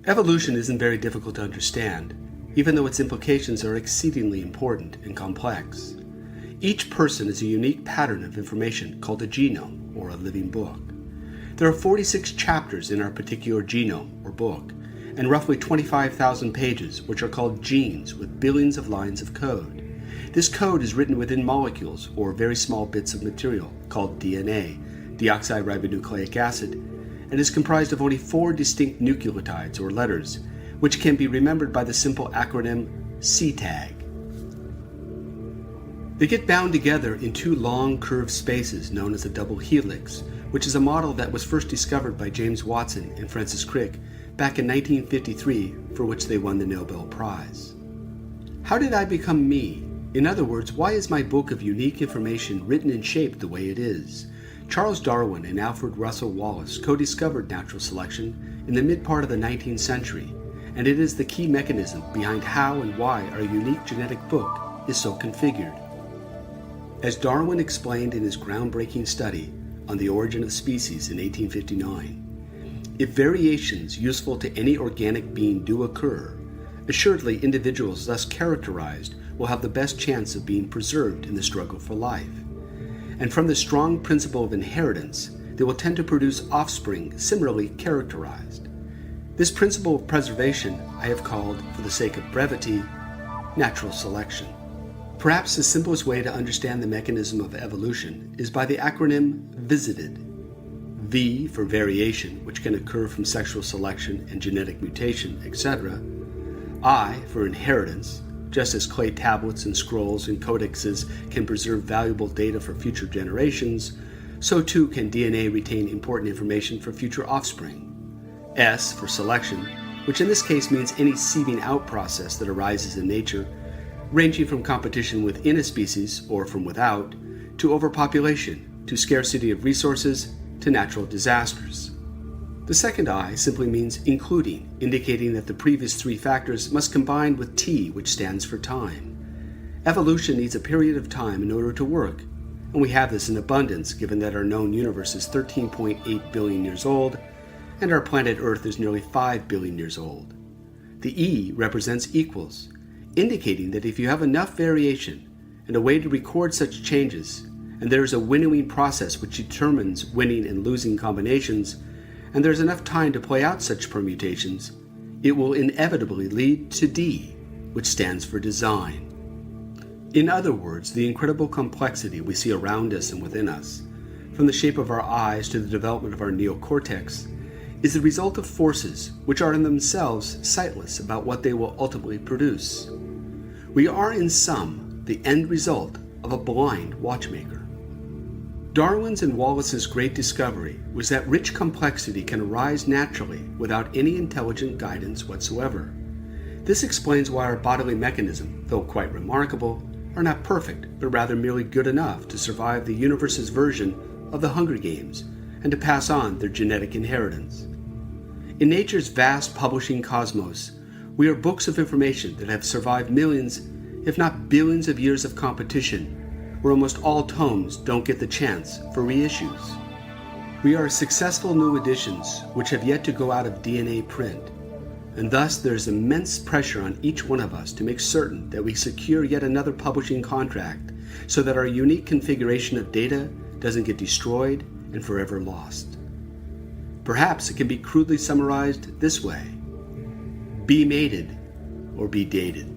Evolution isn't very difficult to understand, even though its implications are exceedingly important and complex. Each person is a unique pattern of information called a genome, or a living book. There are 46 chapters in our particular genome, or book, and roughly 25,000 pages, which are called genes, with billions of lines of code. This code is written within molecules, or very small bits of material, called DNA, deoxyribonucleic acid, and is comprised of only 4 distinct nucleotides, or letters, which can be remembered by the simple acronym CTAG. They get bound together in 2 long curved spaces known as a double helix, which is a model that was first discovered by James Watson and Francis Crick back in 1953, for which they won the Nobel Prize. How did I become me? In other words, why is my book of unique information written and shaped the way it is? Charles Darwin and Alfred Russel Wallace co-discovered natural selection in the mid-part of the 19th century, and it is the key mechanism behind how and why our unique genetic book is so configured. As Darwin explained in his groundbreaking study on the origin of species in 1859, if variations useful to any organic being do occur, assuredly individuals thus characterized will have the best chance of being preserved in the struggle for life. And from the strong principle of inheritance, they will tend to produce offspring similarly characterized. This principle of preservation I have called, for the sake of brevity, natural selection. Perhaps the simplest way to understand the mechanism of evolution is by the acronym V.I.S.I.T.E.D. V for variation, which can occur from sexual selection and genetic mutation, etc. I for inheritance, just as clay tablets and scrolls and codexes can preserve valuable data for future generations, so too can DNA retain important information for future offspring. S for selection, which in this case means any sieving out process that arises in nature, ranging from competition within a species or from without, to overpopulation, to scarcity of resources, to natural disasters. The second I simply means including, indicating that the previous 3 factors must combine with T, which stands for time. Evolution needs a period of time in order to work, and we have this in abundance given that our known universe is 13.8 billion years old, and our planet Earth is nearly 5 billion years old. The E represents equals, indicating that if you have enough variation and a way to record such changes, and there is a winnowing process which determines winning and losing combinations, and there's enough time to play out such permutations, it will inevitably lead to D, which stands for design. In other words, the incredible complexity we see around us and within us, from the shape of our eyes to the development of our neocortex, is the result of forces which are in themselves sightless about what they will ultimately produce. We are, in sum, the end result of a blind watchmaker. Darwin's and Wallace's great discovery was that rich complexity can arise naturally without any intelligent guidance whatsoever. This explains why our bodily mechanism, though quite remarkable, are not perfect, but rather merely good enough to survive the universe's version of the Hunger Games and to pass on their genetic inheritance. In nature's vast publishing cosmos, we are books of information that have survived millions, if not billions of years of competition, where almost all tomes don't get the chance for reissues. We are successful new editions which have yet to go out of DNA print, and thus there is immense pressure on each one of us to make certain that we secure yet another publishing contract so that our unique configuration of data doesn't get destroyed and forever lost. Perhaps it can be crudely summarized this way: be mated or be dated.